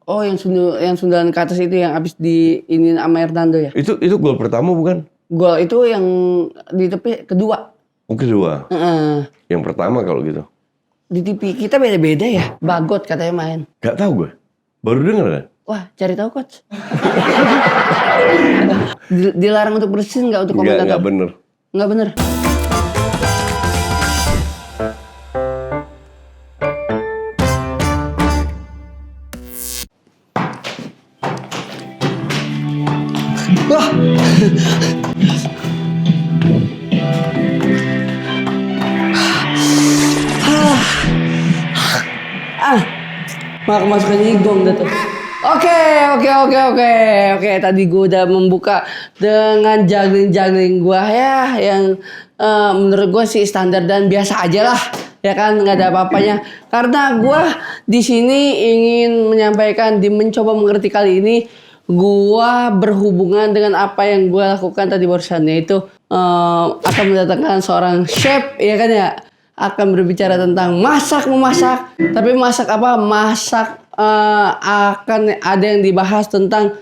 Oh, yang sundulan ke atas itu yang abis di ini sama Hernando ya? Itu gol pertama bukan? Gol itu yang di tepi kedua. Oh, kedua. Yang pertama kalau gitu. Di TV kita beda-beda ya. Bagot katanya main. Gak tahu gue. Baru denger kan? Wah, cari tahu coach. Dilarang untuk bersin nggak untuk komentator? Nggak bener. Nggak bener. Wah. Masukkan igong dah tuh. Oke. Tadi gue udah membuka dengan juggling gue ya, yang menurut gue sih standar dan biasa aja lah, ya kan, nggak ada apa-apanya. Karena gue di sini ingin menyampaikan, mencoba mengerti kali ini, gue berhubungan dengan apa yang gue lakukan tadi barusan, yaitu akan mendatangkan seorang chef, ya kan ya. Akan berbicara tentang memasak, tapi masak apa? Masak akan ada yang dibahas tentang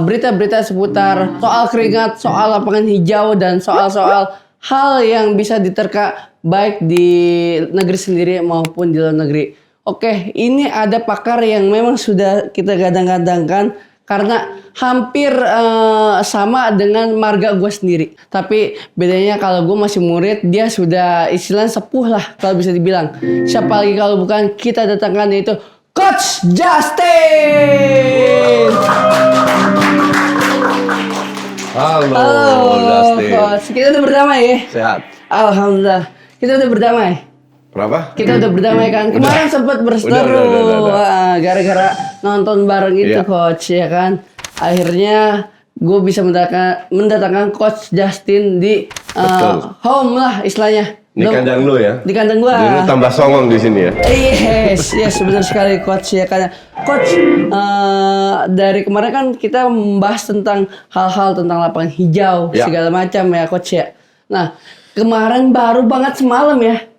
berita-berita seputar soal keringat, soal lapangan hijau, dan soal-soal hal yang bisa diterka baik di negeri sendiri maupun di luar negeri. Oke, ini ada pakar yang memang sudah kita gadang-gadangkan karena hampir sama dengan marga gue sendiri. Tapi bedanya kalau gue masih murid, dia sudah istilahnya sepuh lah kalau bisa dibilang. Siapa lagi kalau bukan kita datangkan, yaitu Coach Justin. Halo Justin. Coach. Kita udah berdamai ya? Sehat. Alhamdulillah. Kita udah berdamai. Berapa? Kita udah berdamai kan. Kemarin sempat berseteru gara-gara nonton bareng itu, Coach, ya kan. Akhirnya gue bisa mendatangkan Coach Justin di home lah istilahnya. Di kandang lu ya? Di kandang gua. Jadi lu tambah songong di sini ya? Yes, benar sekali Coach, ya kan. Coach, dari kemarin kan kita membahas tentang hal-hal tentang lapangan hijau, segala macam ya, Coach ya. Nah, kemarin baru banget semalam ya.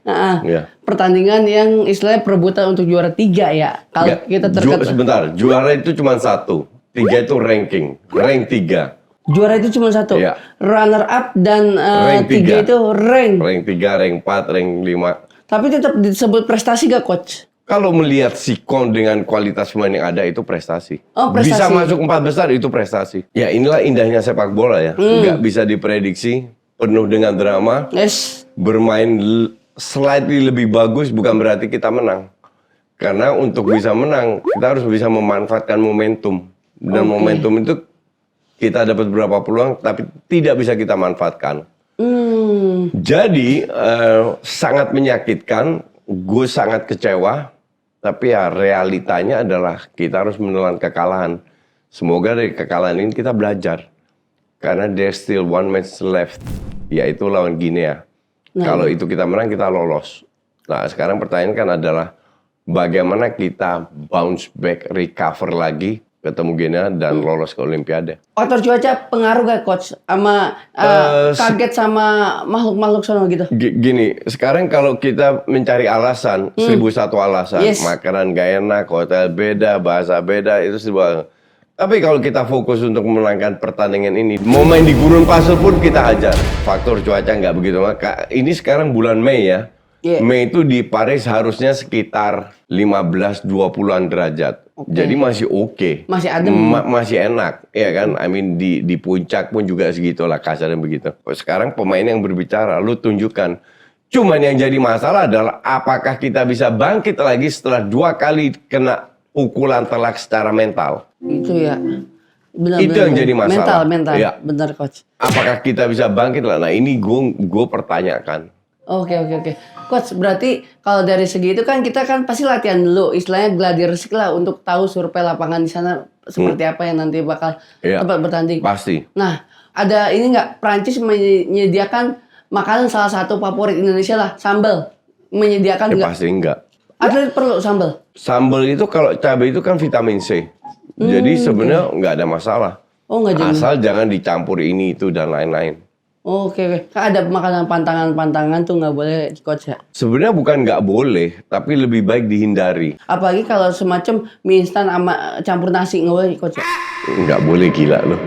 Pertandingan yang istilahnya perebutan untuk juara 3 ya. Kalau kita sebentar, juara itu cuma 1. 3 itu ranking, rank 3. Juara itu cuma 1. Runner up dan 3 itu rank. Rank 3, rank 4, rank 5. Tapi tetap disebut prestasi gak, Coach? Kalau melihat sikon dengan kualitas pemain yang ada, itu prestasi. Oh, prestasi. Bisa masuk 4 besar, itu prestasi. Ya, inilah indahnya sepak bola ya. Nggak bisa diprediksi, penuh dengan drama. Bermain slightly lebih bagus bukan berarti kita menang. Karena untuk bisa menang, kita harus bisa memanfaatkan momentum. Dan momentum itu kita dapat beberapa peluang, tapi tidak bisa kita manfaatkan. Jadi, sangat menyakitkan. Gue sangat kecewa. Tapi ya realitanya adalah kita harus menelan kekalahan. Semoga dari kekalahan ini kita belajar. Karena there's still one match left. Yaitu lawan Guinea. Kalau itu kita menang, kita lolos. Nah, sekarang pertanyaan kan adalah bagaimana kita bounce back, recover lagi, ketemu Guinea dan lolos ke Olimpiade. Faktor cuaca pengaruh gak, Coach? Sama kaget sama makhluk-makhluk sono gitu? Gini, sekarang kalau kita mencari alasan, 1001 alasan. Makanan gak enak, hotel beda, bahasa beda, itu sebuah... Tapi kalau kita fokus untuk memenangkan pertandingan ini, mau main di gurun pasir pun kita hajar. Faktor cuaca nggak begitu. Ini sekarang bulan Mei ya. Mei itu di Paris harusnya sekitar 15-20an derajat. Jadi masih oke. Masih adem. Masih enak. Ya kan? I mean di puncak pun juga segitulah kasarnya begitu. Sekarang pemain yang berbicara, lu tunjukkan. Cuman yang jadi masalah adalah apakah kita bisa bangkit lagi setelah 2 kali kena pukulan telak secara mental. Itu ya. Itu yang jadi masalah. Mental. Ya. Benar, Coach. Apakah kita bisa bangkit lah? Nah, ini gue pertanyakan. Oke. Coach, berarti kalau dari segi itu kan kita kan pasti latihan dulu, istilahnya gladi resik lah untuk tahu survei lapangan di sana seperti apa yang nanti bakal tempat bertanding. Pasti. Nah, ada ini nggak, Prancis menyediakan makanan salah satu favorit Indonesia lah, sambal. Menyediakan nggak? Pasti enggak. Atlet perlu sambal? Sambal itu kalau cabai itu kan vitamin C. Jadi sebenarnya nggak ada masalah. Nggak jadi. Asal jangan dicampur ini, itu, dan lain-lain. Oke. Kan ada makanan pantangan tuh nggak boleh coach ya. Sebenarnya bukan nggak boleh, tapi lebih baik dihindari. Apalagi kalau semacam mie instan sama campur nasi nggak boleh coach ya. Nggak boleh, gila loh.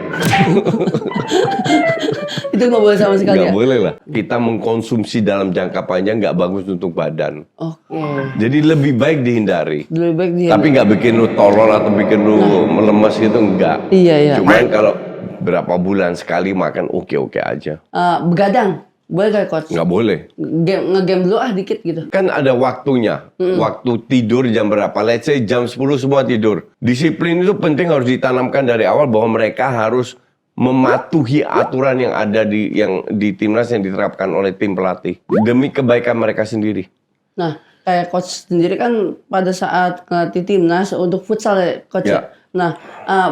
Itu nggak boleh sama sekali Nggak ya. boleh lah. Kita mengkonsumsi dalam jangka panjang nggak bagus untuk badan. Oke. Jadi lebih baik dihindari. Lebih baik dia. Tapi nggak bikin lu tolol atau bikin lu melemes gitu, nggak. Iya. Cuman kalau berapa bulan sekali makan oke aja. Begadang boleh gak coach? Nggak boleh. Ngegame dulu dikit gitu. Kan ada waktunya. Waktu tidur jam berapa? Let's say jam 10 semua tidur. Disiplin itu penting, harus ditanamkan dari awal bahwa mereka harus mematuhi aturan yang ada yang di timnas yang diterapkan oleh tim pelatih demi kebaikan mereka sendiri. Nah, kayak coach sendiri kan pada saat ngelatih timnas untuk futsal ya coach ya. Nah,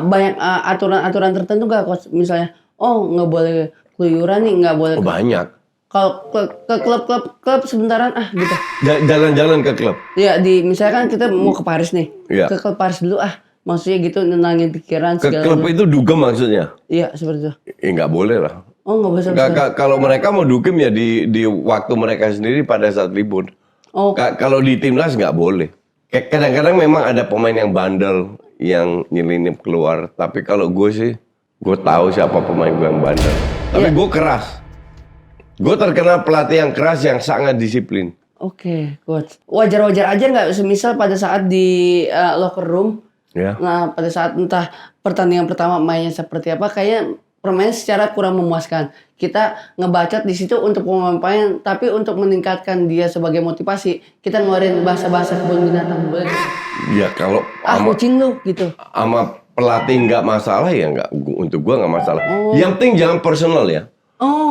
banyak aturan-aturan tertentu gak coach? Misalnya, nggak boleh keluyuran nih, nggak boleh. Banyak. Kalau ke klub sebentaran gitu. Jalan-jalan ke klub. Ya misalkan kita mau ke Paris nih. Iya. Ke klub Paris dulu maksudnya gitu, nenangin pikiran Ke segala klub itu dugem maksudnya? Iya, seperti itu. Nggak boleh lah. Nggak boleh sama sekali. Kalau mereka mau dugem ya di waktu mereka sendiri pada saat libur. Kalau di timnas nggak boleh. Kadang-kadang memang ada pemain yang bandel yang nyelinip keluar. Tapi kalau gue sih, gue tahu siapa pemain gue yang bandel. Tapi gue keras. Gue terkenal pelatih yang keras, yang sangat disiplin. Oke, coach. Wajar-wajar aja nggak semisal pada saat di locker room. Ya. Nah, pada saat entah pertandingan pertama mainnya seperti apa, kayaknya permainan secara kurang memuaskan. Kita ngebacot di situ untuk pemain, tapi untuk meningkatkan dia sebagai motivasi, kita ngeluarin bahasa-bahasa kebun binatang. Boleh nggak? Ya kalau Kucing lu gitu. sama pelatih nggak masalah ya nggak. Untuk gue nggak masalah. Yang penting jangan personal ya.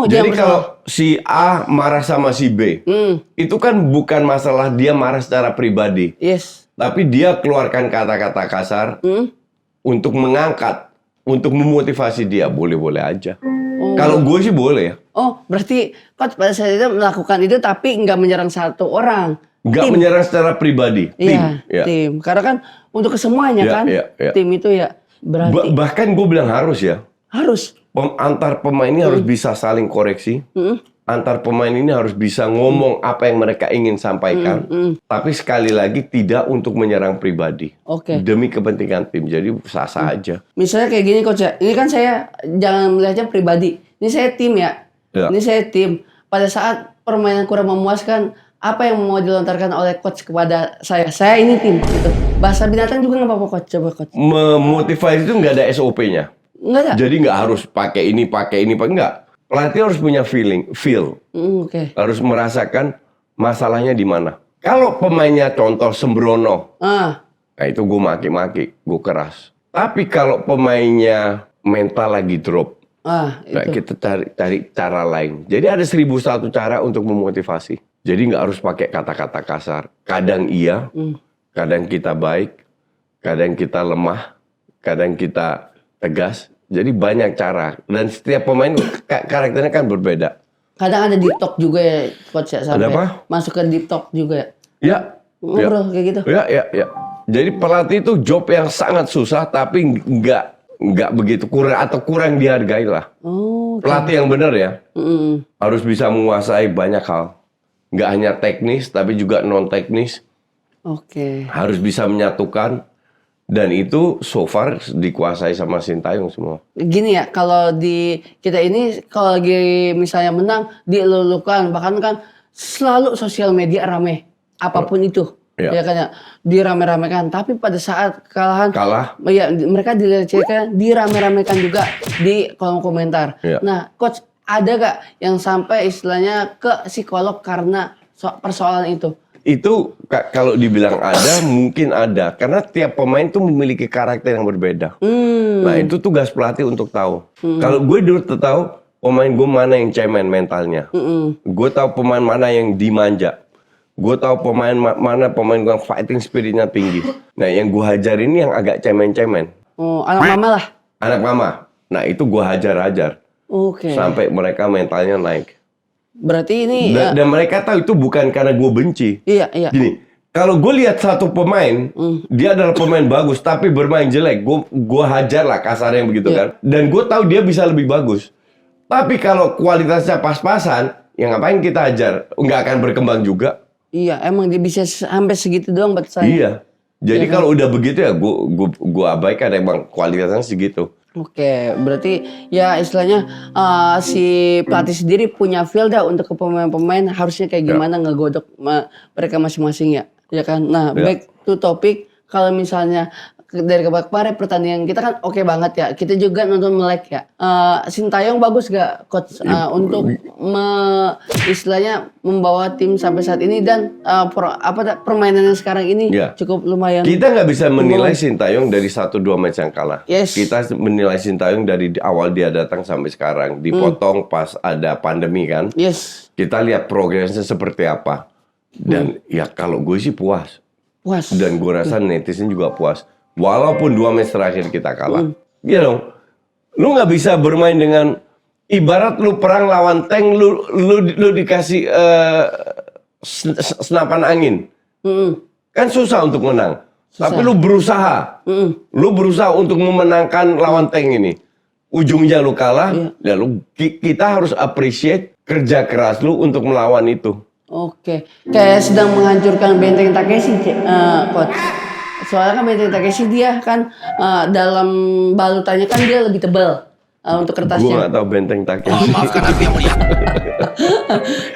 Jadi kalau si A marah sama si B, itu kan bukan masalah dia marah secara pribadi. Yes. Tapi dia keluarkan kata-kata kasar untuk mengangkat, untuk memotivasi dia, boleh-boleh aja. Kalau gue sih boleh ya. Berarti coach pada saat itu melakukan itu tapi nggak menyerang satu orang. Nggak menyerang secara pribadi, tim. Iya, tim. Karena kan untuk kesemuanya kan, tim itu ya berarti. Bahkan gue bilang harus ya. Harus. Antar pemain ini harus bisa saling koreksi. Antar pemain ini harus bisa ngomong apa yang mereka ingin sampaikan. Tapi sekali lagi tidak untuk menyerang pribadi. Demi kepentingan tim. Jadi sah-sah aja. Misalnya kayak gini coach ya. Ini kan saya jangan melihatnya pribadi. Ini saya tim ya. Ini saya tim. Pada saat permainan kurang memuaskan, apa yang mau dilontarkan oleh coach kepada saya? Saya ini tim gitu. Bahasa binatang juga nggak apa-apa coach. Coba coach. Memotivasi itu nggak ada SOP-nya. Nggak ada. Jadi nggak harus pakai ini, enggak. Pelatih harus punya feel. Harus merasakan masalahnya di mana. Kalau pemainnya contoh sembrono, nah itu gue maki-maki, gue keras. Tapi kalau pemainnya mental lagi drop, nah kita cari cara lain. Jadi ada 1001 cara untuk memotivasi. Jadi nggak harus pakai kata-kata kasar. Kadang iya, kadang kita baik, kadang kita lemah, kadang kita tegas. Jadi banyak cara. Dan setiap pemain karakternya kan berbeda. Kadang ada deep talk juga ya coach ya, sampai masuk ke deep talk juga ya. Ya. Ngobrol kayak gitu. Ya. Jadi pelatih itu job yang sangat susah tapi nggak begitu kurang dihargai lah. Pelatih yang benar ya. Harus bisa menguasai banyak hal. Nggak hanya teknis tapi juga non teknis. Harus bisa menyatukan. Dan itu so far dikuasai sama Sintayong semua. Gini ya, kalau di kita ini kalau lagi misalnya menang dielulukan, bahkan kan selalu sosial media rame, apapun itu, ya kan ya, dirame-ramekan. Tapi pada saat kalah, ya mereka dilecehkan, dirame-ramekan juga di kolom komentar. Nah, coach ada gak yang sampai istilahnya ke psikolog karena persoalan itu? Itu kalau dibilang ada, mungkin ada. Karena tiap pemain tuh memiliki karakter yang berbeda. Nah itu tugas pelatih untuk tahu. Kalau gue dulu tahu pemain gue mana yang cemen mentalnya. Gue tahu pemain mana yang dimanja. Gue tahu pemain mana pemain gue yang fighting spiritnya tinggi. Nah yang gue hajar ini yang agak cemen-cemen. Anak mama lah. Anak mama. Nah itu gue hajar-hajar. Sampai mereka mentalnya naik. Berarti ini dan mereka tahu itu bukan karena gue benci. Iya. Gini, kalau gue lihat satu pemain, dia adalah pemain bagus tapi bermain jelek, gue hajar lah kasarnya begitu kan. Dan gue tahu dia bisa lebih bagus. Tapi kalau kualitasnya pas-pasan, ya ngapain kita ajar? Nggak akan berkembang juga. Iya, emang dia bisa sampai segitu doang batasannya. Iya. Jadi kalau udah begitu ya gua abaikan, emang kualitasnya segitu. Oke, berarti ya istilahnya si pelatih sendiri punya feel dah untuk ke pemain-pemain harusnya kayak gimana ngegodok mereka masing-masing ya. Ya kan. Nah, back to topic, kalau misalnya dari kemarin pertandingan kita kan oke banget ya. Kita juga nonton Melek ya. Sintayong bagus gak coach untuk istilahnya membawa tim sampai saat ini dan permainannya sekarang ini cukup lumayan. Kita nggak bisa menilai Sintayong dari 1-2 match yang kalah. Yes. Kita menilai Sintayong dari awal dia datang sampai sekarang. Dipotong pas ada pandemi kan. Yes. Kita lihat progresnya seperti apa. Dan ya kalau gue sih puas. Puas. Dan gue rasa netizen juga puas. Walaupun 2 match terakhir kita kalah. Iya dong. Lu nggak bisa bermain dengan ibarat lu perang lawan tank, lu dikasih senapan angin. Kan susah untuk menang. Tapi lu berusaha. Lu berusaha untuk memenangkan lawan tank ini. Ujungnya lu kalah. Dan kita harus appreciate kerja keras lu untuk melawan itu. Oke. Kayak sedang menghancurkan benteng Takeshi, coach. Soalnya kan benteng Takeshi dia kan dalam balutannya kan dia lebih tebal untuk kertasnya. Gue nggak tahu benteng Takeshi. Maafkan aku yang mulia.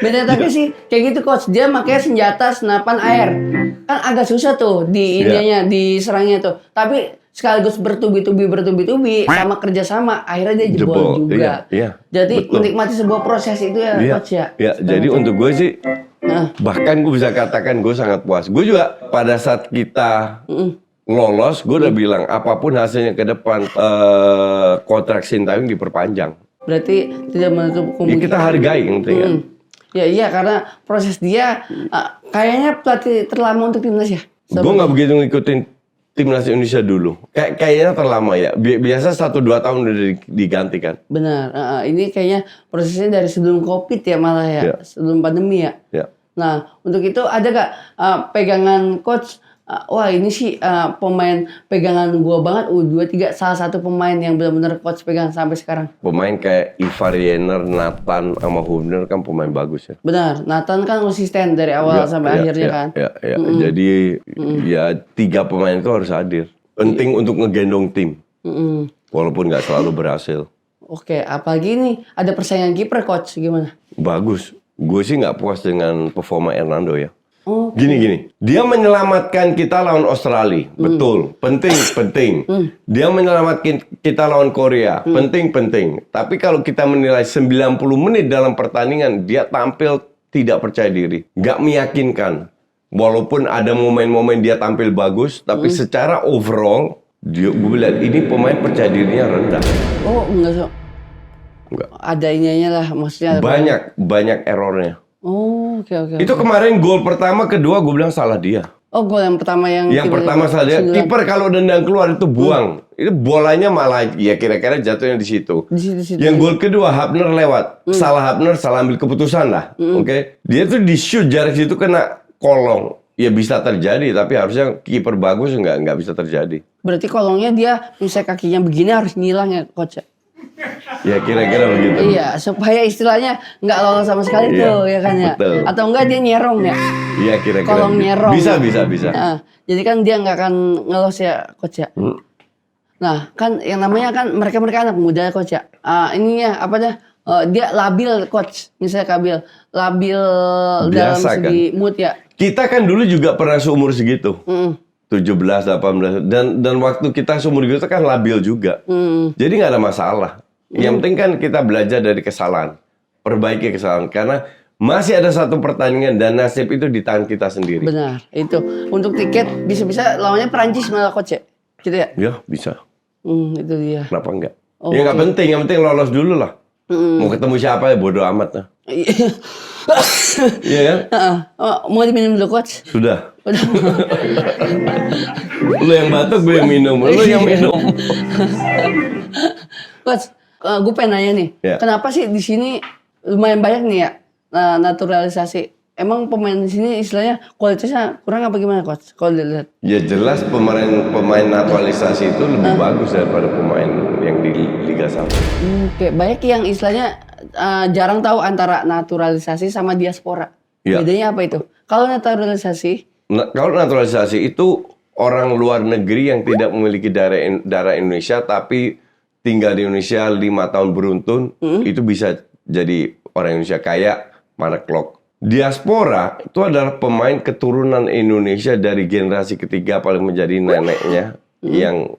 Benteng Takeshi kayak gitu coach, dia makanya senjata senapan air. Kan agak susah tuh di ininya, diserangnya tuh. Tapi sekaligus bertubi-tubi sama kerjasama akhirnya dia jebol juga. Iya, jadi betul. Menikmati sebuah proses itu ya coach ya. Iya, jadi untuk gue sih bahkan gue bisa katakan gue sangat puas. Gue juga pada saat kita lolos, gue udah bilang apapun hasilnya ke depan kontrak Sintayong diperpanjang. Berarti tidak menutup Ya, kemungkinan. kita hargai yang penting kan. Ya iya karena proses dia kayaknya pelatih terlama untuk timnas ya. Gue nggak begitu ngikutin timnas Indonesia dulu. Kayaknya terlama ya. Biasa 1-2 tahun udah diganti kan. Benar. Ini kayaknya prosesnya dari sebelum COVID ya malah ya, sebelum pandemi ya. Nah untuk itu ada gak pegangan coach? Wah ini sih pemain pegangan gua banget U23, salah satu pemain yang benar-benar coach pegang sampai sekarang. Pemain kayak Ivar Jenner, Nathan sama Hubner kan pemain bagus ya. Benar, Nathan kan konsisten dari awal sampai akhirnya kan. Jadi ya 3 pemain itu harus hadir. Penting untuk ngegendong tim. Walaupun nggak selalu berhasil. Oke, apalagi nih ada persaingan kiper coach gimana? Bagus. Gue sih nggak puas dengan performa Hernando ya. Oh. Gini. Dia menyelamatkan kita lawan Australia. Betul. Penting. Dia menyelamatkan kita lawan Korea. Penting. Tapi kalau kita menilai 90 menit dalam pertandingan, dia tampil tidak percaya diri. Nggak meyakinkan. Walaupun ada momen-momen dia tampil bagus, tapi secara overall, gue lihat ini pemain percaya dirinya rendah. Oh, enggak. Ada ininya lah maksudnya. Banyak errornya. Oh, oke. Itu kemarin gol pertama, kedua gue bilang salah dia. Oh, gol yang pertama Yang pertama salah dia. Kiper kalau dendang keluar itu buang. Itu bolanya malah ya kira-kira jatuhnya di situ. Di situ. Yang gol kedua Hubner lewat. Salah Hubner, salah ambil keputusan lah. Oke. Dia tuh di shoot jarak situ kena kolong. Ya bisa terjadi, tapi harusnya kiper bagus nggak bisa terjadi. Berarti kolongnya dia misalnya kakinya begini harus ngilang ya coach. Ya kira-kira begitu. Iya, supaya istilahnya nggak lolos sama sekali tuh ya kan ya. Betul. Atau enggak dia nyerong ya. Iya kira-kira. Kolong begitu. nyerong. Bisa. Jadi kan dia nggak akan ngelos ya coach ya. Nah kan yang namanya kan mereka anak muda coach ya. Ininya apa dah? Dia labil coach, misalnya labil dalam Biasa, segi mood ya. Kita kan dulu juga pernah seumur segitu. 17, 18 dan waktu kita seumur gitu kan labil juga. Jadi nggak ada masalah. Yang penting kan kita belajar dari kesalahan, perbaiki kesalahan karena masih ada satu pertandingan dan nasib itu di tangan kita sendiri. Benar, itu untuk tiket bisa-bisa lawannya Perancis malah coach ya, gitu ya? Ya bisa. Itu dia. Kenapa enggak? Ya nggak penting, yang penting lolos dulu lah. Mau ketemu siapa ya bodo amat lah. Iya kan? Mau diminum dulu coach? Sudah. Lu yang batuk, gue yang minum. Lu yang minum. Coach, gue pengen nanya nih, kenapa sih di sini lumayan banyak nih ya naturalisasi emang pemain di sini istilahnya kualitasnya kurang apa gimana coach? Kalau dilihat. Ya jelas pemain naturalisasi itu lebih bagus daripada pemain yang di Liga 1. Oke, banyak yang istilahnya jarang tahu antara naturalisasi sama diaspora. Iya. Bedanya apa itu? Kalau naturalisasi, Kalau naturalisasi itu orang luar negeri yang tidak memiliki darah Indonesia tapi tinggal di Indonesia 5 tahun beruntun, itu bisa jadi orang Indonesia kayak Mark Klok. Diaspora itu adalah pemain keturunan Indonesia dari generasi ketiga paling menjadi neneknya yang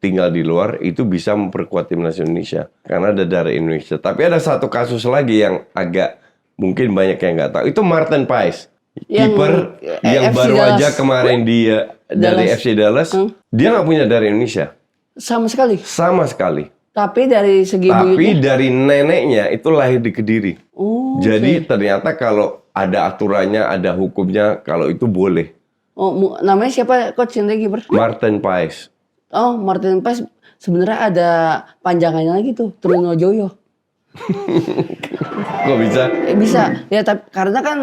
tinggal di luar, itu bisa memperkuat timnas Indonesia karena ada darah Indonesia. Tapi ada satu kasus lagi yang agak mungkin banyak yang nggak tahu, itu Martin Paes, kiper yang FC baru Dallas. aja kemarin dia dari Dallas. FC Dallas, dia nggak punya darah Indonesia sama sekali. sama sekali. Tapi dari segi Tapi buyutnya, dari neneknya itu lahir di Kediri. oh, Jadi ternyata kalau ada aturannya, ada hukumnya, kalau itu boleh. namanya siapa coach yang tadi kiper? Martin Paes. Oh, Martin Paes sebenarnya ada panjangannya lagi tuh, Trunojoyo. Kok bisa? Bisa ya, tapi karena kan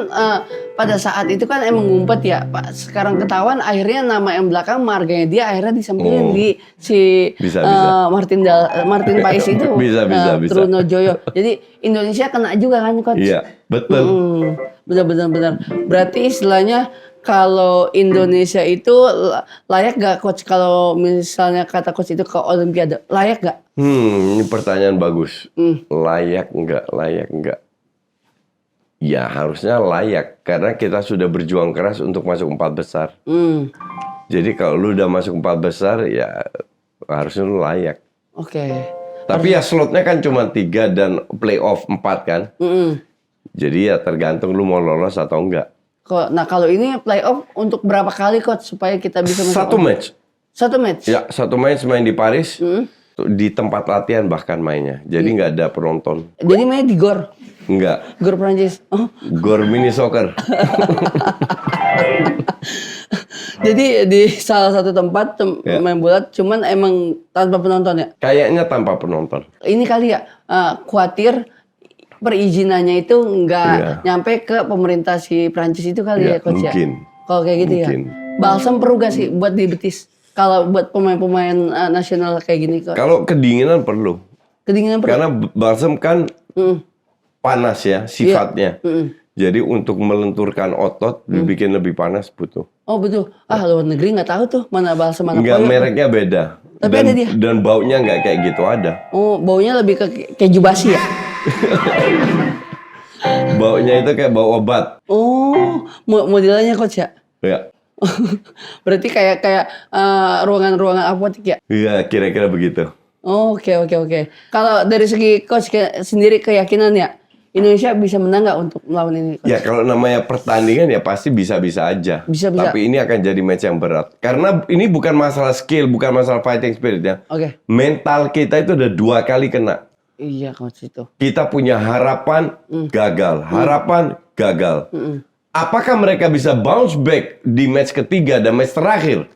pada saat itu kan emang ngumpet ya Pak. Sekarang ketahuan akhirnya nama yang belakang marganya dia akhirnya disampingin di si Bisa. Martin Paes itu. Bisa. Trunojoyo. Jadi Indonesia kena juga kan coach. Iya, betul. Benar. Berarti istilahnya kalau Indonesia itu layak gak coach, kalau misalnya kata coach itu ke Olimpiade, layak gak? Ini pertanyaan bagus. Layak enggak? Ya harusnya layak, karena kita sudah berjuang keras untuk masuk 4 besar. Jadi kalau lu udah masuk 4 besar, ya harusnya lu layak. Oke. Tapi ya slotnya kan cuma 3 dan playoff 4 kan. Jadi ya tergantung lu mau lolos atau enggak. Nah kalau ini playoff untuk berapa kali coach supaya kita bisa masuk? Satu match. Satu match? Ya, satu match main di Paris. Di tempat latihan bahkan mainnya. Jadi nggak ada penonton. Jadi mainnya di GOR? Enggak. GOR Prancis? Oh. Gor mini soccer. Jadi di salah satu tempat main bola, cuman emang tanpa penonton ya? Kayaknya tanpa penonton. Ini kali ya, khawatir perizinannya itu nggak nyampe ke pemerintah si Prancis itu kali ya coach mungkin. ya? Kalau kayak gitu Mungkin. ya? Balsam perlu gak sih buat di betis? Kalau buat pemain-pemain nasional kayak gini coach? Kalau kedinginan perlu. Kedinginan perlu? Karena balsam kan panas ya sifatnya. Jadi untuk melenturkan otot, dibikin lebih panas butuh. Oh betul. Luar negeri nggak tahu tuh mana balsam mana Enggak, koyo. mereknya beda. Tapi dan, ada dia. Dan baunya nggak kayak gitu ada. Oh, baunya lebih ke keju basi ya? Baunya itu kayak bau obat. Oh, modelnya coach ya? Ya. Berarti kayak ruangan-ruangan apotek ya? Iya, kira-kira begitu. Oh, oke. Kalau dari segi coach sendiri keyakinan ya, Indonesia bisa menang nggak untuk melawan ini coach? Ya kalau namanya pertandingan ya pasti bisa-bisa aja. Bisa. Tapi ini akan jadi match yang berat. Karena ini bukan masalah skill, bukan masalah fighting spirit ya. Oke. Mental kita itu udah 2 kali kena. Iya coach itu. Kita punya harapan, gagal. Harapan, gagal. Apakah mereka bisa bounce back di match ketiga dan match terakhir?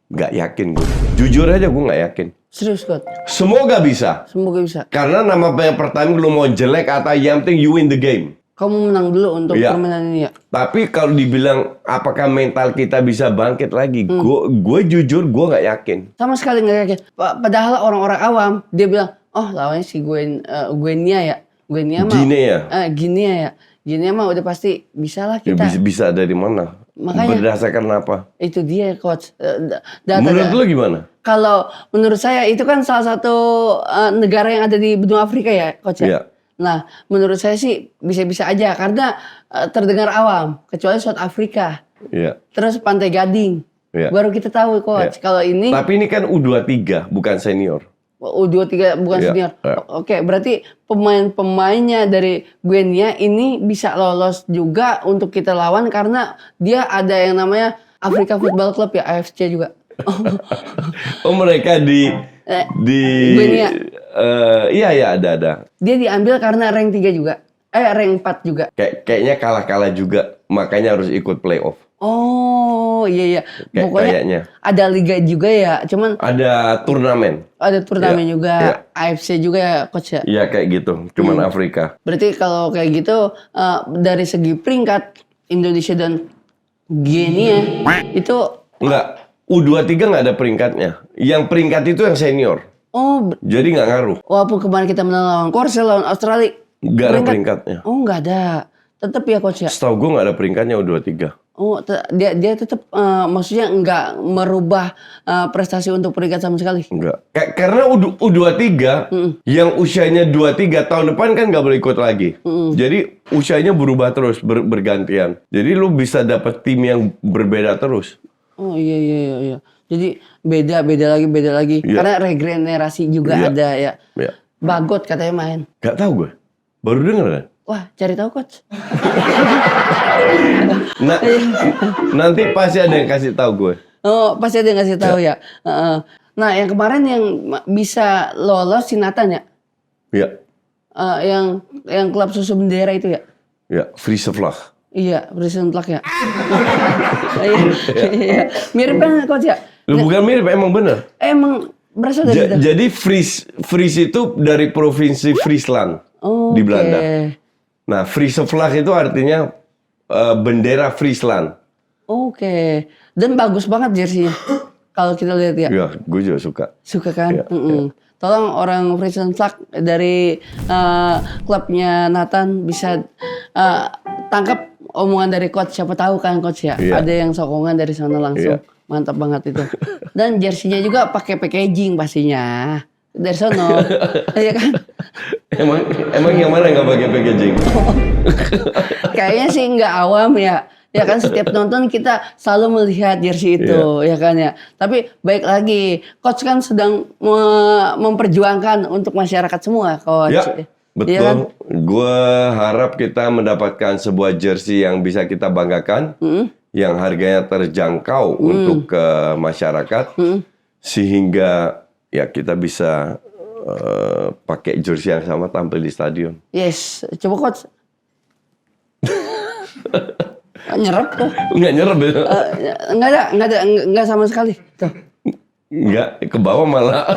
Nggak yakin gue. Jujur aja gue nggak yakin. Serius coach? Semoga bisa. Semoga bisa. Karena nama pertandingan lu mau jelek atau yang penting you win the game. Kamu menang dulu untuk Iya. permainan ini ya? Tapi kalau dibilang apakah mental kita bisa bangkit lagi, gue jujur gue nggak yakin. Sama sekali nggak yakin. Padahal orang-orang awam dia bilang, oh lawannya si Guinea ya. Guinea mah. Guinea mah udah pasti bisa lah Ya, kita. bisa dari mana? Makanya. Berdasarkan apa? Itu dia coach. Menurut lu gimana? Kalau menurut saya itu kan salah satu negara yang ada di benua Afrika ya coach ya. Iya. Nah menurut saya sih bisa-bisa aja karena terdengar awam. Kecuali South Afrika. Iya. Terus Pantai Gading. Iya. Baru kita tahu coach. Iya. Kalau ini Tapi ini kan U23 bukan senior. U23 bukan Iya, senior. iya. Oke, berarti pemain-pemainnya dari Guinea ini bisa lolos juga untuk kita lawan karena dia ada yang namanya Africa Football Club ya, AFC juga. Oh mereka di Guinea. Iya ada. Dia diambil karena rank 3 juga. Rank 4 juga. Kayaknya kalah juga, makanya harus ikut playoff. Oh iya. Pokoknya Kayaknya. ada liga juga ya. Cuman Ada turnamen. ada turnamen Iya, juga, iya. AFC juga ya coach ya. Iya kayak gitu. Cuman Afrika. Berarti kalau kayak gitu dari segi peringkat Indonesia dan Gini ya itu Enggak. U23 nggak ada peringkatnya. Yang peringkat itu yang senior. Jadi nggak ngaruh. walaupun kemarin kita menang lawan Korsel, lawan Australia. Nggak ada peringkatnya. Oh nggak ada. Tetap ya coach ya. Setahu gue nggak ada peringkatnya U23. Oh dia tetap maksudnya nggak merubah prestasi untuk peringkat sama sekali. Enggak. Karena U23 yang usianya 23 tahun depan kan nggak boleh ikut lagi. Jadi usianya berubah terus, bergantian. Jadi lu bisa dapet tim yang berbeda terus. Oh iya. Jadi beda lagi. Iya. Karena regenerasi juga Iya. ada ya. Iya. Bagot katanya main. Gak tahu gue. Baru denger kan? Wah, cari tahu coach. Nah, nanti pasti ada yang kasih tahu gue. Oh, pasti ada yang ngasih tahu ya. Nah, yang kemarin yang bisa lolos si Nathan ya. Ya, Yang klub susu bendera itu ya. ya, Friese Vlag. Iya, Prison Plak ya. Iya. Mirip kan coach ya? Lu bukan mirip, emang bener. Emang berasal dari itu. Jadi Fries itu dari provinsi Friesland di Belanda. Nah, Friese Vlag itu artinya bendera Friesland. Oke. Dan bagus banget jersinya. Kalau kita lihat ya. Ya, gue juga suka. Suka kan? Iya, Tolong orang Prison Flag dari klubnya Nathan bisa tangkap omongan dari coach. Siapa tahu kan coach ya. Iya. Ada yang sokongan dari sana langsung. Iya. Mantap banget itu. Dan jersinya juga pakai packaging pastinya. Dari sono. Iya kan? Emang yang mana nggak pakai packaging? Kayaknya sih nggak awam ya. Ya kan setiap nonton kita selalu melihat jersey itu, ya kan ya. Tapi baik lagi, coach kan sedang memperjuangkan untuk masyarakat semua, coach. Ya, betul. Iya kan? Gue harap kita mendapatkan sebuah jersey yang bisa kita banggakan, yang harganya terjangkau untuk ke masyarakat, sehingga ya kita bisa pakai jersey yang sama tampil di stadion. Yes, coba coach. Nyerap tuh. Nggak nyerap ya? Enggak sama sekali. Tuh. Nggak, ke bawah malah.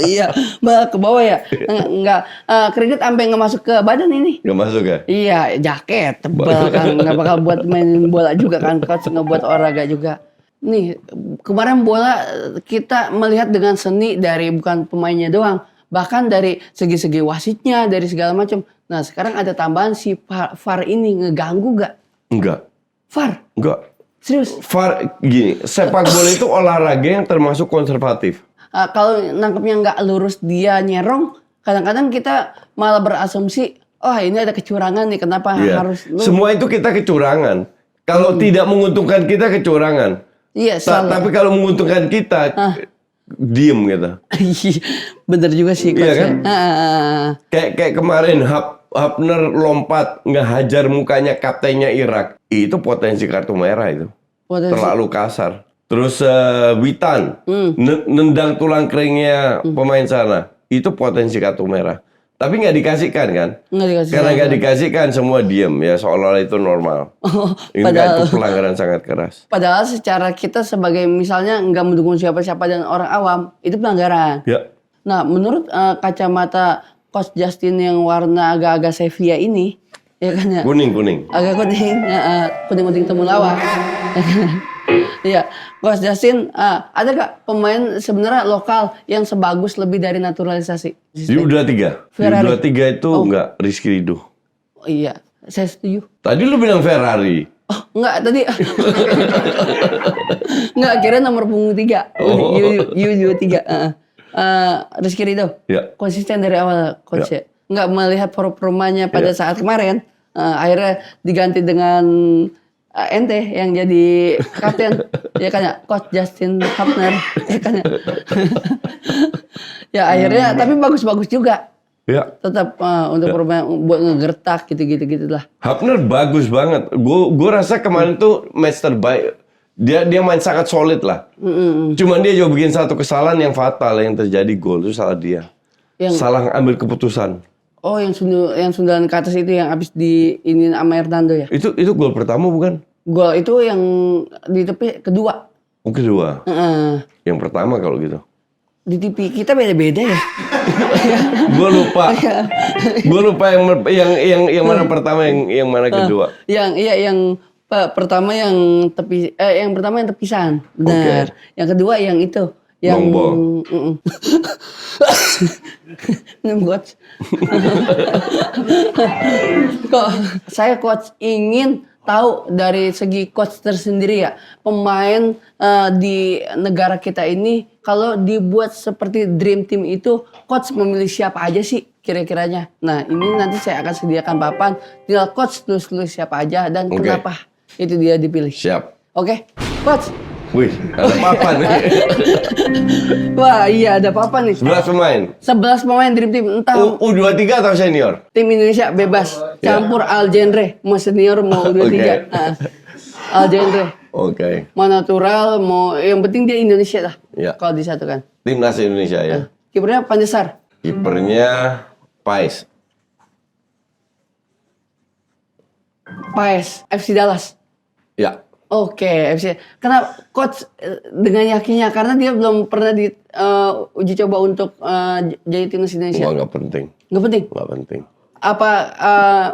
Iya, malah ke bawah ya. Enggak kredit sampai nggak masuk ke badan ini. Nggak masuk ya? Iya, jaket tebal kan, nggak bakal buat main bola juga kan, coach nggak buat olahraga juga. Nih, kemarin bola kita melihat dengan seni dari bukan pemainnya doang, bahkan dari segi-segi wasitnya, dari segala macam. Nah, sekarang ada tambahan si VAR ini ngeganggu gak? Enggak. VAR? Enggak. Serius? VAR gini, sepak bola itu olahraga yang termasuk konservatif. Kalau nangkepnya nggak lurus dia nyerong, kadang-kadang kita malah berasumsi, oh ini ada kecurangan nih, kenapa Iya. harus lurus? Semua itu kita kecurangan. Kalau tidak menguntungkan kita kecurangan. Iya, selalu. Tapi kalau menguntungkan kita, diem gitu. Bener juga sih, Iya coach. kan? Kayak kemarin Hapner lompat ngehajar mukanya kaptennya Irak. Itu potensi kartu merah itu. Terlalu kasar. Terus Witan nendang tulang keringnya pemain sana. Itu potensi kartu merah. Tapi nggak dikasihkan kan? Nggak dikasihkan. Karena nggak dikasihkan semua diem ya, seolah-olah itu normal. Itu pelanggaran sangat keras. Padahal secara kita sebagai misalnya nggak mendukung siapa-siapa dan orang awam, itu pelanggaran. Ya. Nah, menurut kacamata Coach Justin yang warna agak-agak sepia ini, ya kan ya? Kuning. Agak kuning, kuning-kuning temulawak. Iya, Coach Justin, ada gak pemain sebenarnya lokal yang sebagus lebih dari naturalisasi? Di U23. Di U23 itu enggak Rizky Ridho. Oh, iya, saya setuju. Tadi lu bilang Ferrari. Oh, enggak tadi. Enggak, kira nomor punggung 3. U23. Rizky Ridho. Ya. Konsisten dari awal coach ya. Enggak melihat performanya pada saat kemarin. Akhirnya diganti dengan ente yang jadi kapten. Ya kan ya, Coach Justin Hapner. Ya kan ya. Ya akhirnya tapi bagus-bagus juga. Ya. Tetap untuk permainan buat ngegertak gitu lah. Hapner bagus banget. Gue rasa kemarin tuh match terbaik. Dia main sangat solid lah. Cuman dia juga bikin satu kesalahan yang fatal yang terjadi gol itu salah dia. Salah ambil keputusan. Oh, yang sundulan ke atas itu yang habis diinin sama Hernando ya? Itu gol pertama bukan? Gol itu yang di tepi kedua. Oh, kedua. Yang pertama kalau gitu. Di TV kita beda-beda ya. Gue lupa. Gue lupa yang mana pertama, yang mana kedua. Yang pertama yang yang pertama yang tepisan. Benar. Yang kedua yang itu. Yang coach. Kok saya coach ingin tahu dari segi coach tersendiri ya, pemain di negara kita ini kalau dibuat seperti dream team itu, coach memilih siapa aja sih kira-kiranya? Nah, ini nanti saya akan sediakan papan, tinggal coach tulis siapa aja dan kenapa itu dia dipilih. Siap. Oke, coach. Wih, ada papan nih. Wah, iya ada papan nih. 11 pemain. 11 pemain dream team, entah U23 atau senior? tim Indonesia bebas, campur all genre, mau senior mau U23. All genre. Oke. Mau natural, mau yang penting dia Indonesia lah. Ya. Kalau disatukan. Timnas Indonesia ya. Kipernya Pandesar. Kipernya Pais. Paes, FC Dallas. Ya. Oke, FC. Kenapa coach dengan yakinnya? Karena dia belum pernah di uji coba untuk jadi timnas Indonesia. Wah, nggak penting. Nggak penting. Nggak penting. Apa?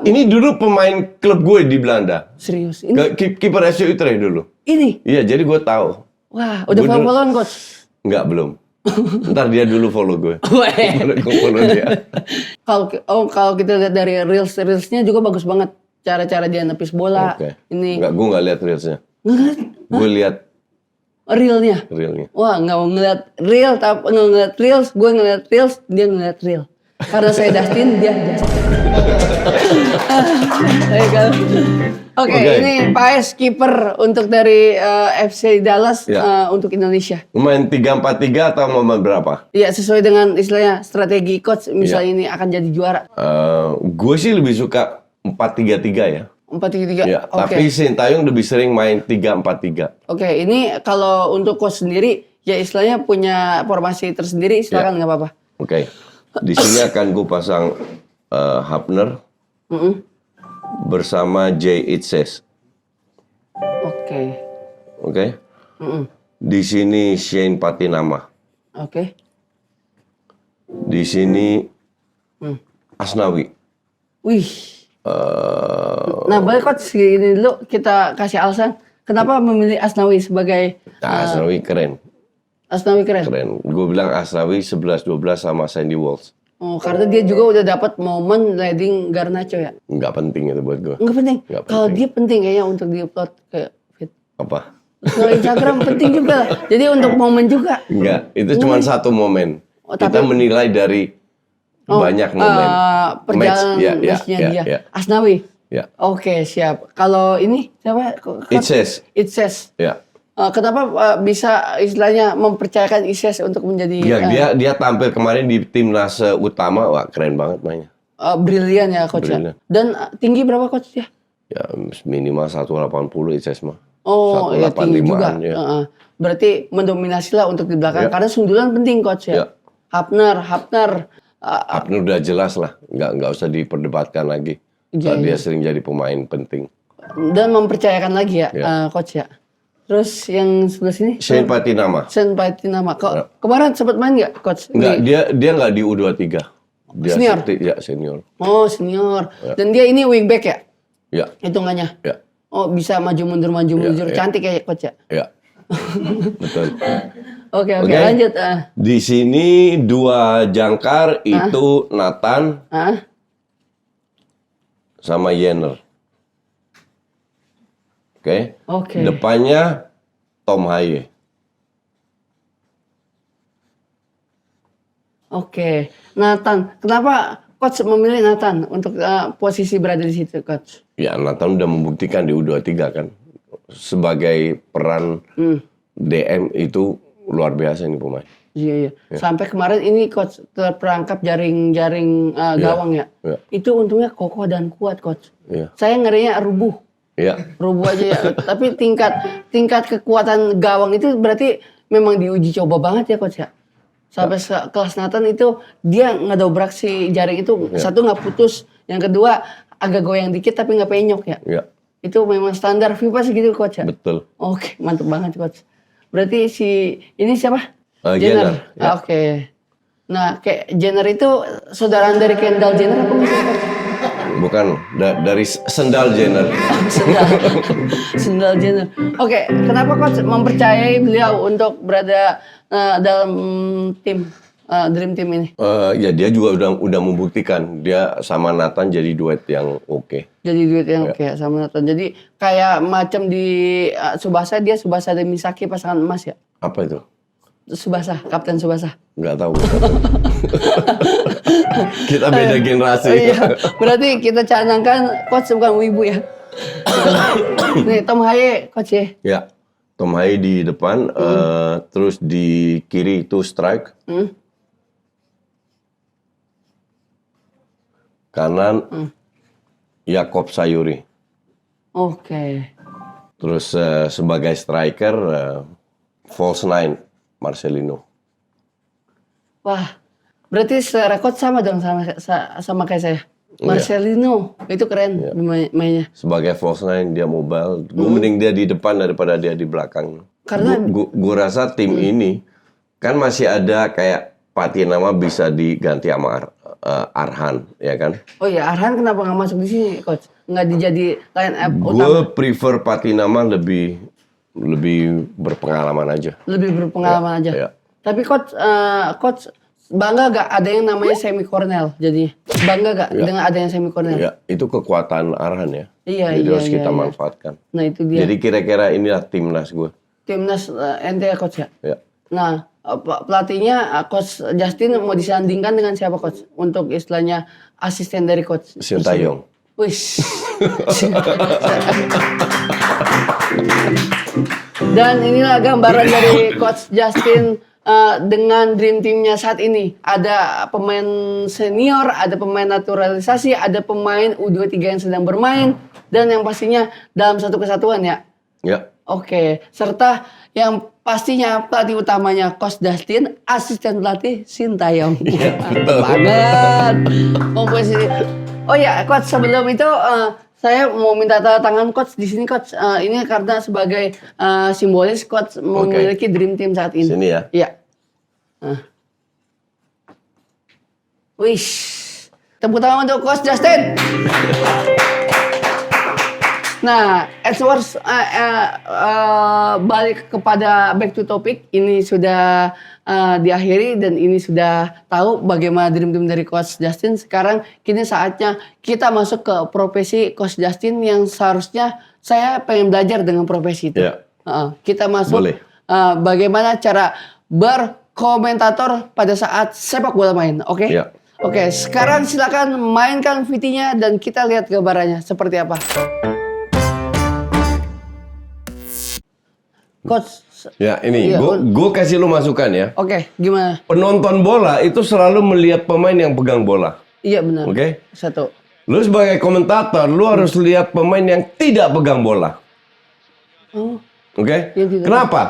Ini dulu pemain klub gue di Belanda. Serius? Ini? Kiper SC Utrecht dulu. Ini? Iya, jadi gue tahu. Wah, udah follow-followan coach? Nggak, belum. Ntar dia dulu follow gue. Gue follow dia. Kalau kita lihat dari reelsnya juga bagus banget. Cara-cara dia nepis bola. Ini. Nggak, gue nggak lihat reelsnya. Gue lihat realnya. Wah, nggak mau ngeliat real, tapi nggak ngeliat reels. Gue ngeliat reels, dia ngeliat real. Karena saya Dustin, dia Justin. Oke, ini Paes kiper untuk dari FC Dallas untuk Indonesia. Main 3-4-3 atau mau berapa? Iya, sesuai dengan istilahnya strategi coach. Misalnya ini akan jadi juara. Gue sih lebih suka 4-3-3 ya. 4-3-3. Ya, tapi Sintayong lebih sering main 3-4-3. Oke, ini kalau untuk coach sendiri ya istilahnya punya formasi tersendiri, silakan nggak apa-apa. Oke. Di sini akan gue pasang Hapner bersama Jay Itses. Oke. Di sini Shane Patinama. Oke. Di sini Asnawi. Wih. Nah, boleh coach gini dulu kita kasih alasan kenapa memilih Asnawi sebagai Asnawi keren. Asnawi keren. Gue bilang Asnawi 11-12 sama Sandy Walsh. Oh, karena dia juga udah dapat momen leading Garnacho ya? Nggak penting itu buat gue. Nggak penting? Kalau dia penting kayaknya untuk di-upload kayak fit. Apa? Kalau Instagram penting juga lah. Jadi untuk momen juga. Enggak, itu cuma satu momen. Kita menilai dari banyak momen. Perjalanan match-nya dia. Asnawi? Ya. Oke, siap. Kalau ini siapa? Itses. Ya. Kenapa bisa istilahnya mempercayakan Itses untuk menjadi... Ya, dia tampil kemarin di timnas utama, wah keren banget mainnya. Brilian ya coach ya. Dan tinggi berapa coach ya? Ya minimal 180 Itses mah. Oh, ya tinggi juga. Ya. Berarti mendominasi lah untuk di belakang. Karena sundulan penting coach ya. Hapner. Hapner udah jelas lah, nggak usah diperdebatkan lagi. Dia sering jadi pemain penting. Dan mempercayakan lagi ya, coach ya. Terus yang sebelah sini? Shane Patinama. Kok kemarin sempat main nggak coach? Nggak, dia nggak di U23. Dia senior? Ya, senior. Oh, senior. Dan dia ini wingback ya? Ya. Hitungannya? Ya. Oh, bisa maju mundur. Cantik kayak coach ya? Ya. Betul. Oke, lanjut. Di sini 2 jangkar itu Nathan sama Yenner. Oke. Depannya Tom Haye. Oke. Nathan, kenapa coach memilih Nathan untuk posisi berada di situ, coach? Ya, Nathan udah membuktikan di U23 kan. Sebagai peran DM itu luar biasa ini pemain. Iya. Sampai kemarin ini coach terperangkap jaring gawang ya. Itu untungnya kokoh dan kuat coach. Saya ngerinya rubuh. Rubuh aja ya. Tapi tingkat kekuatan gawang itu berarti memang diuji coba banget ya coach ya. Sampai kelas Nathan itu dia ngedobrak si jaring itu. Satu nggak putus, yang kedua agak goyang dikit tapi nggak penyok ya. Itu memang standar FIFA segitu coach ya? Betul. Oke, mantap banget coach. Berarti ini siapa? Jenner. Ya. Oke. Nah, kayak Jenner itu saudara dari Kendall Jenner apa bukan coach? Bukan, dari sendal Jenner. Sendal Jenner. Oke, kenapa coach mempercayai beliau untuk berada dalam tim Dream Team ini? Ya dia juga udah membuktikan dia sama Nathan jadi duet yang oke. Jadi duet yang oke sama Nathan. Jadi kayak macam di Tsubasa, dia Tsubasa dan Misaki pasangan emas ya? Apa itu? Tsubasa, Kapten Tsubasa. Nggak tahu. Kita beda generasi. Iya, berarti kita canangkan coach bukan wibu ya. Nih Tom Haye coach ya. Ya, Tom Haye di depan, terus di kiri itu strike. Kanan Yakob Sayuri. Oke. Terus sebagai striker false nine Marcelino. Wah, berarti secara coach sama dong sama kayak saya. Marcelino itu keren mainnya. Sebagai false nine dia mobile. Gue mending dia di depan daripada dia di belakang. Karena gue rasa tim ini kan masih ada kayak Patinama bisa diganti sama Arhan, ya kan? Oh ya, Arhan kenapa nggak masuk di sini, coach? Nggak dijadi line up utama? Gue prefer Patinama lebih berpengalaman aja. Lebih berpengalaman aja. Ya. Tapi coach bangga gak ada yang namanya semi Cornell jadinya? Bangga gak dengan ada yang semi Cornell? Ya, itu kekuatan Arhan ya. Iya, Jadi iya, harus kita iya. manfaatkan. Nah itu dia. Jadi kira-kira inilah timnas gue. Timnas NT ya coach ya? Ya. Nah, pelatihnya coach Justin mau disandingkan dengan siapa coach? Untuk istilahnya asisten dari coach Sintayong. Wis. Dan inilah gambaran dari coach Justin dengan dream teamnya saat ini. Ada pemain senior, ada pemain naturalisasi, ada pemain U23 yang sedang bermain, dan yang pastinya dalam satu kesatuan ya. Ya. Oke, serta yang pastinya pelatih utamanya Coach Justin, asisten pelatih Sintayong. Mantap banget. Komposisi. Oh ya, Coach, sebelum itu saya mau minta tanda tangan Coach di sini, Coach. Ini karena sebagai simbolis Coach memiliki dream team saat ini. Sini ya. Iya. Wish. Tepuk tangan untuk Coach Justin. Nah, Edwards balik kepada back to topic. Ini sudah diakhiri dan ini sudah tahu bagaimana dream team dari Coach Justin. Sekarang kini saatnya kita masuk ke profesi Coach Justin yang seharusnya saya pengen belajar dengan profesi itu. Ya. Kita masuk bagaimana cara berkomentator pada saat sepak bola main. Oke? Ya. Oke, sekarang silakan mainkan VT-nya dan kita lihat gambarannya seperti apa. Coach. Ya ini, Iya, gue kasih lu masukan ya. Oke, gimana? Penonton bola itu selalu melihat pemain yang pegang bola. Iya benar. Oke? Satu. Lu sebagai komentator, lu harus lihat pemain yang tidak pegang bola. Oh, Oke? Yang tidak. Kenapa?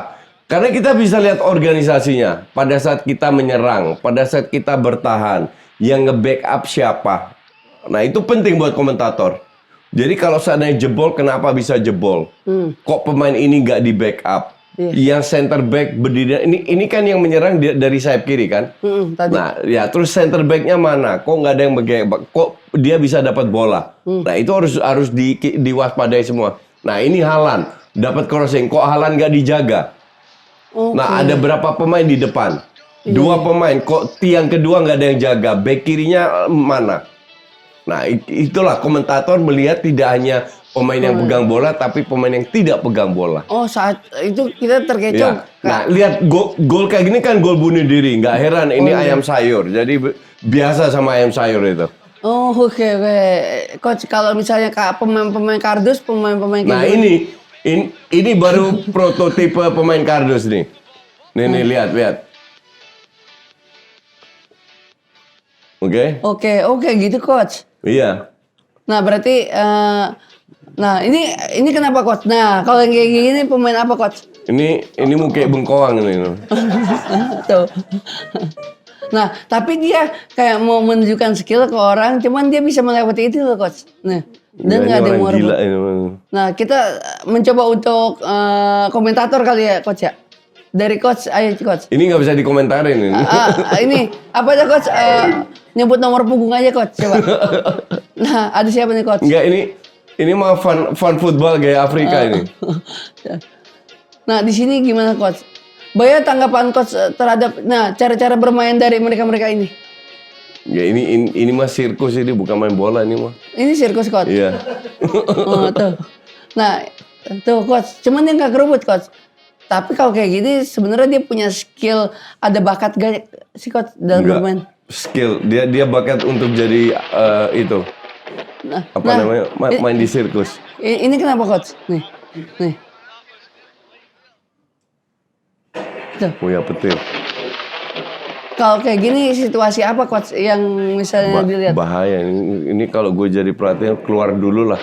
Karena kita bisa lihat organisasinya. Pada saat kita menyerang, pada saat kita bertahan, yang nge-backup siapa. Nah itu penting buat komentator. Jadi kalau seandainya jebol, kenapa bisa jebol? Kok pemain ini nggak di backup? Yang center back berdiri, ini kan yang menyerang dari sayap kiri kan? Tadi. Nah, ya terus center backnya mana? Kok nggak ada yang backup? Kok dia bisa dapat bola? Nah itu harus diwaspadai semua. Nah ini Haaland dapat crossing, kok Haaland nggak dijaga? Nah ada berapa pemain di depan? Dua pemain, kok tiang kedua nggak ada yang jaga? Back kirinya mana? Nah, itulah komentator melihat tidak hanya pemain yang pegang bola, tapi pemain yang tidak pegang bola. Oh, saat itu kita terkecoh. Ya. Nah, lihat gol kayak gini kan gol bunuh diri. Nggak heran, ini ayam sayur. Jadi biasa sama ayam sayur itu. Oh, oke. Coach, kalau misalnya pemain-pemain kardus, pemain-pemain Nah, ini baru prototipe pemain kardus nih. Nih, lihat. Oke, gitu Coach. Iya. Nah, berarti nah, ini kenapa Coach? Nah, kalau yang kayak gini pemain apa Coach? Ini mau kayak bengkoang ini. Tuh. Nah, tapi dia kayak mau menunjukkan skill ke orang, cuman dia bisa melewati itu loh Coach. Nah, Dan ini nggak ada yang orang mau gila rebut. ini. Nah, kita mencoba untuk komentator kali ya, coach ya. Dari coach, ayo coach. Ini nggak bisa dikomentarin ini. Ini apa aja coach? Nyebut nomor punggung aja coach, coba. Nah, ada siapa nih coach? Enggak, ini mah fun football gaya Afrika ini. Nah, di sini gimana coach? Baya tanggapan coach terhadap cara-cara bermain dari mereka-mereka ini. Ya ini mah sirkus, ini bukan main bola ini mah. Ini sirkus coach. Iya. Oh, tuh. Nah, tuh coach, cuman dia nggak kerebut coach. Tapi kalau kayak gini sebenarnya dia punya skill, ada bakat gak sih coach dalam Enggak. bermain? Skill, dia bakat untuk jadi itu apa namanya main di sirkus. Ini kenapa coach? Nih. Tuh. Oh ya petir. Kalau kayak gini situasi apa coach yang misalnya dilihat? Bahaya ini kalau gue jadi pelatih keluar dulu lah,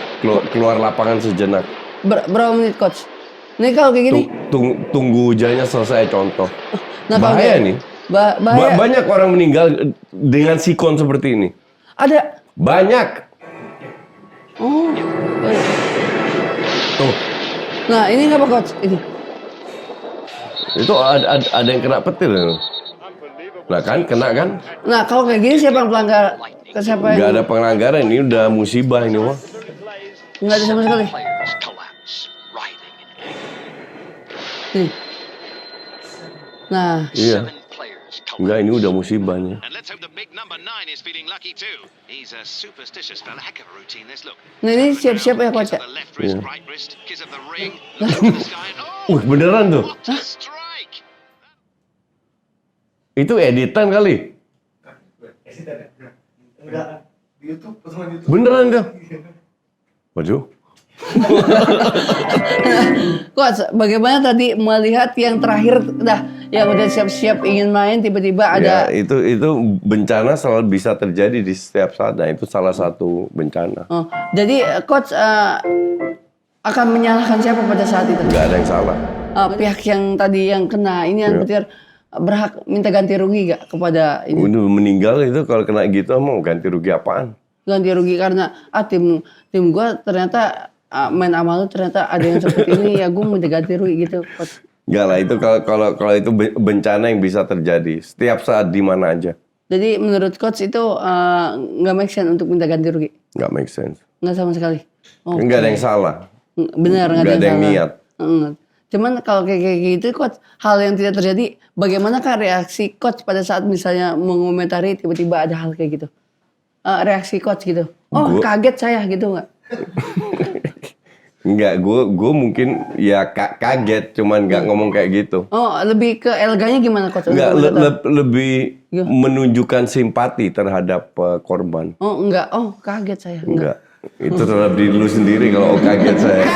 keluar lapangan sejenak. Berapa menit coach? Ini kalau kayak gini? Tunggu hujannya selesai contoh. Nah, kalau bahaya kayak- nih. Bahaya. Banyak orang meninggal dengan sikon seperti ini. Ada. Banyak. Oh. Tuh, Nah, ini apa coach? Ini. itu ada yang kena petir. Nah kan, kena kan? Nah, kalau kayak gini siapa yang pelanggar? Siapa Nggak yang ada pelanggaran, ini udah musibah ini mah. nggak ada sama sekali? Nih. Nah, Iya. Enggak, ini udah musibah nih. And let's hope the big number 9 is feeling lucky too. He's a superstitious fella. Heck of a routine this, look. nah ini siap-siap ya coach Kiss ya? of the left wrist, right wrist, kiss of the ring, look up at the sky, and oh, Beneran tuh. what a strike! Itu editan kali. Enggak, di YouTube, potongan YouTube. Beneran tuh. Waduh. Coach, bagaimana tadi melihat yang terakhir yang udah siap-siap ingin main tiba-tiba Ya, ada itu bencana selalu bisa terjadi di setiap saat. Nah, itu salah satu bencana. Oh, jadi coach akan menyalahkan siapa pada saat itu? Nggak ada yang salah. Pihak yang tadi yang kena ini yang petir berhak minta ganti rugi gak kepada ini? Udah meninggal itu kalau kena gitu mau ganti rugi apaan? Ganti rugi karena tim gua ternyata main sama lu ternyata ada yang seperti ini ya gua minta ganti rugi gitu coach. Enggak lah, itu kalau itu bencana yang bisa terjadi setiap saat di mana aja. Jadi menurut coach itu nggak make sense untuk minta ganti rugi? Nggak make sense. Nggak sama sekali? Oh, Nggak ada yang salah. benar nggak Nggak ada yang salah. niat. Cuman kalau kayak gitu coach, hal yang tidak terjadi, bagaimanakah reaksi coach pada saat misalnya mengomentari tiba-tiba ada hal kayak gitu? Reaksi coach gitu. Oh, kaget saya gitu nggak? Enggak, gue mungkin ya kaget, cuman nggak ngomong kayak gitu. Oh, lebih ke elegannya gimana coach? Enggak, Untuk komentar? lebih menunjukkan simpati terhadap korban. Oh, enggak. Oh, kaget saya. Enggak, itu terhadap diri lu sendiri kalau kaget saya.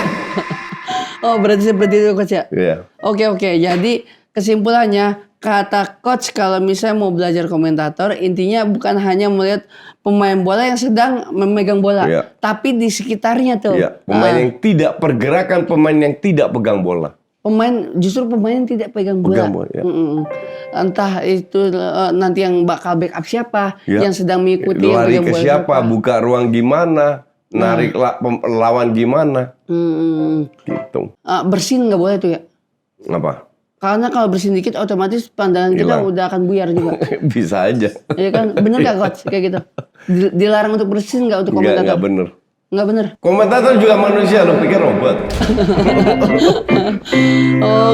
Oh, berarti seperti itu coach ya? Iya. Oke. Jadi kesimpulannya kata coach kalau misalnya mau belajar komentator intinya bukan hanya melihat pemain bola yang sedang memegang bola, Iya. tapi di sekitarnya tuh. Iya, pemain yang tidak pergerakan, pemain yang tidak pegang bola. Justru pemain yang tidak pegang bola. Pegang bola, ya. Entah itu nanti yang bakal backup siapa, Ya. yang sedang mengikuti yang Lari pegang ke bola siapa, buka ruang gimana, narik lawan gimana, gitu. Bersin nggak boleh tuh ya? Apa? Karena kalau bersin dikit otomatis pandangan kita Hilang. udah akan buyar juga. Bisa aja. Iya kan? Bener gak coach? Kayak gitu. Dilarang untuk bersin nggak untuk komentator? Nggak bener. Nggak bener. Komentator juga manusia, lo pikir robot?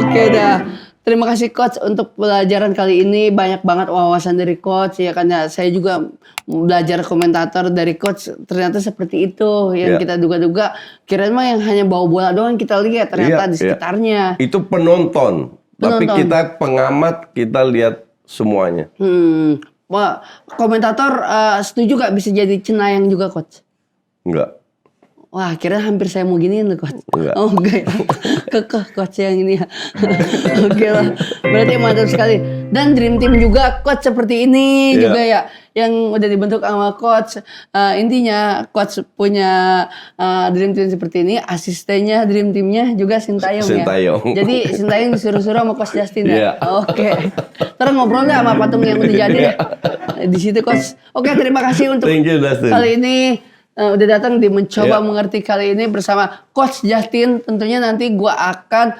Oke dah. Terima kasih coach untuk pelajaran kali ini, banyak banget wawasan dari coach ya karena saya juga belajar komentator dari coach ternyata seperti itu yang Iya. kita duga-duga kirain mah yang hanya bawa bola doang kita lihat ternyata Iya, di sekitarnya. Itu penonton. Tapi Penonton. kita pengamat, kita lihat semuanya. Wah, komentator setuju gak bisa jadi cenayang juga coach? Enggak. Wah, kira hampir saya mau giniin loh coach. Enggak. Oh enggak ya. Kekeh coach yang ini ya. Oke lah. Berarti mantap sekali. Dan Dream Team juga coach seperti ini Iya. juga ya. Yang udah dibentuk sama coach. Intinya coach punya Dream Team seperti ini. Asistennya Dream Teamnya juga Sintayong ya. Sintayong. Jadi Sintayong disuruh-suruh sama coach Justin ya. Iya. Oke. Ntar ngobrol deh sama patung yang udah jadi deh. Di situ coach. Oke, terima kasih untuk Thank you, Dustin. kali ini. udah datang di mencoba Iya. mengerti kali ini bersama Coach Justin. Tentunya nanti gue akan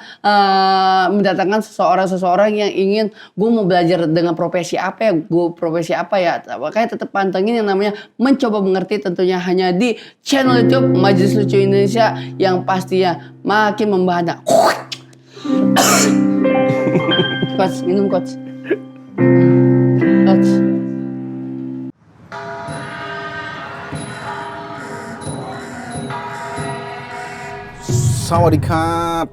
mendatangkan seseorang yang ingin gue mau belajar dengan profesi apa ya. Makanya tetap pantengin yang namanya mencoba mengerti, tentunya hanya di channel YouTube Majelis Lucu Indonesia yang pastinya makin membahana. Coach, minum Coach. Coach. Sawadee-ครับ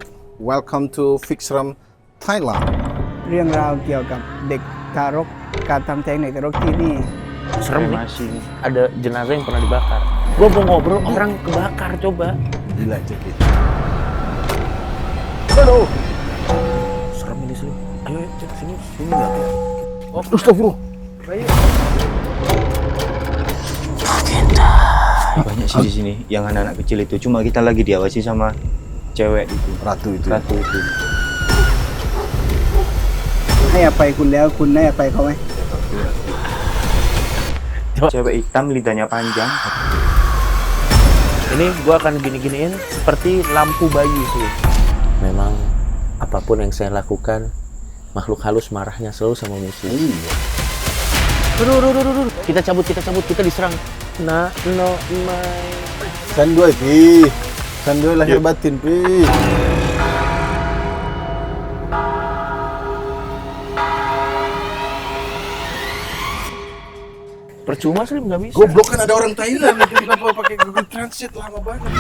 Welcome to Fixram Thailand เรื่องราวเกี่ยวกับเด็กทารกการทำแท้งเด็กทารกที่นี่ Serem nih. Ada jenazah yang pernah dibakar. Gua mau ngobrol orang kebakar coba. Gila cekit. Aduh. Serem ini sih. Ayo cek sini enggak. Oh, astagfirullah. Banyak sih di sini yang anak-anak kecil itu, cuma kita lagi diawasi sama cewek itu. Ratu itu. Ratu itu. ให้อภัยคุณแล้วคุณให้อภัยเขาไหม Cewek hitam lidahnya panjang. Ini gua akan gini-giniin seperti lampu bayi sih. Memang apapun yang saya lakukan, makhluk halus marahnya selalu sama musuh. Aduh. Kita cabut, kita diserang. No, my. Sanduy pi. Sanduy lahir batin pi. Percuma sih nggak bisa. Goblok kan ada orang Thailand itu kenapa pakai Google Translate lama banget.